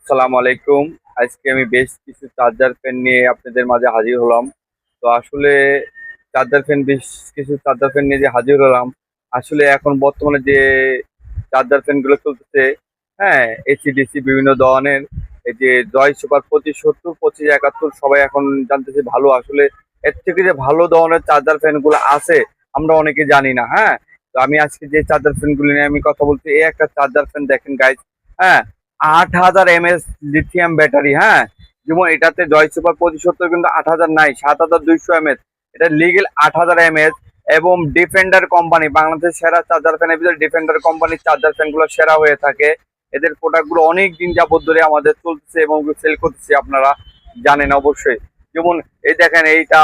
আসসালামু আলাইকুম। আজকে আমি বেশ কিছু চার্জার ফ্যান নিয়ে আপনাদের মাঝে হাজির হলাম। তো আসলে চার্জার ফ্যান নিয়ে যে হাজির হলাম, আসলে এখন বর্তমানে যে চার্জার ফ্যানগুলো চলতেছে, হ্যাঁ, এসি-ডিসি বিভিন্ন ধরনের, এই যে জয় সুপার 2570, 2571 সবাই এখন জানতেছে ভালো। আসলে এর থেকে যে ভালো ধরনের চার্জার ফ্যানগুলো আছে, আমরা অনেকে জানি না, হ্যাঁ? তো আমি আজকে যে চার্জার ফ্যানগুলো নিয়ে আমি কথা বলছি, এই একটা চার্জার ফ্যান দেখেন গাইস, হ্যাঁ? 8000 mAh লিথিয়াম ব্যাটারি, হ্যাঁ, যেমন এটাতে জয় সুপার 2570 কিন্তু 8000 নাই, 7200 mAh, এটা লিগেল 8000 mAh। এবং ডিফেন্ডার কোম্পানি, বাংলাদেশের সেরা চার্জার ফ্যানের ভিতরে ডিফেন্ডার কোম্পানির চার্জার ফ্যান গুলো সেরা হয়ে থাকে। এদের প্রোডাক্ট গুলো অনেক দিন যাবত ধরে আমাদের চলতেছে এবং সেল করতেছে, আপনারা জানেন অবশ্যই। যেমন এই দেখেন, এইটা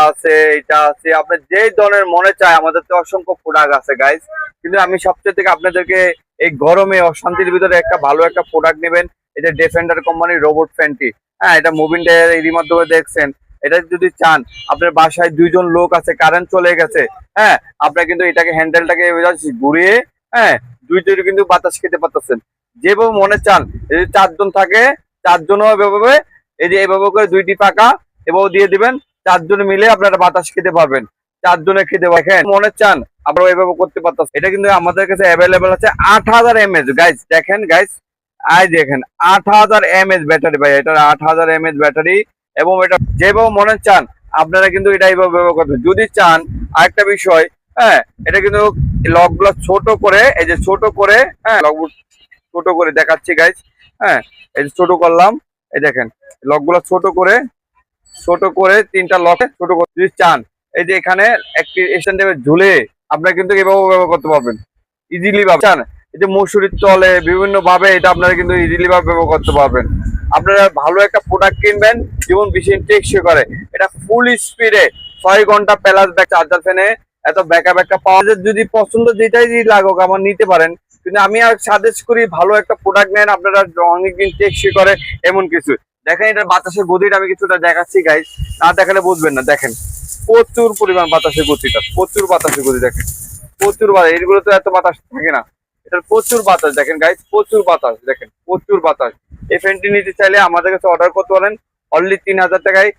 আছে আপনার যে ধরনের মনে চায়, আমাদের তো অসংখ্য প্রোডাক্ট আছে গাইজ। কিন্তু আমি সবচেয়ে থেকে আপনাদেরকে এই গরমে অশান্তির ভিতরে একটা ভালো একটা প্রোডাক্ট নেবেন, এটা ডিফেন্ডার কোম্পানির রোবট ফ্যানটি। হ্যাঁ, এটা মুভিং এরই মাধ্যমে দেখছেন। এটা যদি চান, আপনার বাসায় দুইজন লোক আছে, কারেন্ট চলে গেছে, হ্যাঁ, আপনার কিন্তু এটাকে হ্যান্ডেলটাকে ঘুরিয়ে, হ্যাঁ, দুইজনে কিন্তু বাতাস খেতে পারতেছেন যেভাবে মনে চান। এই যে চারজন থাকে, চারজনও এভাবে, এই যে এভাবে করে দুইটি পাকা এভাবে দিয়ে দিবেন, চারজনে মিলে আপনারা বাতাস খেতে পারবেন, চারজনে খেতে পারেন মনে চান আপনারা এভাবে করতে পারতেছেন। এটা কিন্তু আমাদের কাছে অ্যাভেলেবেল আছে 8000 mAh গাইজ। দেখেন গাইজ, দেখেন 8000 mAh ব্যাটারি ভাই, এটা 8000 mAh ব্যাটারি। এবং এটা যেভাবে মনে চান আপনারা কিন্তু এটা এইভাবে ব্যবহার করবেন যদি চান। আরেকটা বিষয়, হ্যাঁ, এটা কিন্তু লক গুলো ছোট করে, এই যে ছোট করে, হ্যাঁ, লক ছোট করে দেখাচ্ছি গাইজ, হ্যাঁ, এই যে ছোট করলাম, এই দেখেন লক গুলো ছোট করে তিনটা লকে ছোট করে যদি চান, এই যে এখানে একটি স্ট্যান্ড ঝুলে আপনারা কিন্তু এভাবে ব্যবহার করতে পারবেন ইজিলি ভাবে। চান এই যে মসুরির তলে বিভিন্ন ভাবে এটা আপনারা কিন্তু ইজিলি ভাবে ব্যবহার করতে পারবেন। আপনারা ভালো একটা প্রোডাক্ট কিনবেন যেমন বেশি টেকসই করে। এটা ফুল স্পিডে 6 ঘন্টা প্লাস ব্যাক চার্জার ফ্যানে এত ব্যাকআপ একটা পাওয়া যায়। যদি পছন্দ যেটাই লাগুক আমার নিতে পারেন, কিন্তু আমি আর সাজেস্ট করি ভালো একটা প্রোডাক্ট নেন, আপনারা অনেকদিন টেকসই করে এমন কিছু। দেখেন এটা বাতাসের গতিটা আমি কিছুটা দেখাচ্ছি গাইজ, না দেখালে বুঝবেন না। দেখেন প্রচুর পরিমাণ বাতাসের গতিটা, প্রচুর বাতাসের গতি দেখেন, প্রচুর বাতাস। এগুলো তো এত বাতাস থাকে না, এটার প্রচুর বাতাস দেখেন গাইজ, প্রচুর বাতাস দেখেন, প্রচুর বাতাস। এই ফ্যানটি নিতে চাইলে আমাদের কাছে অর্ডার করতে পারেন অনলি 3000 টাকায়।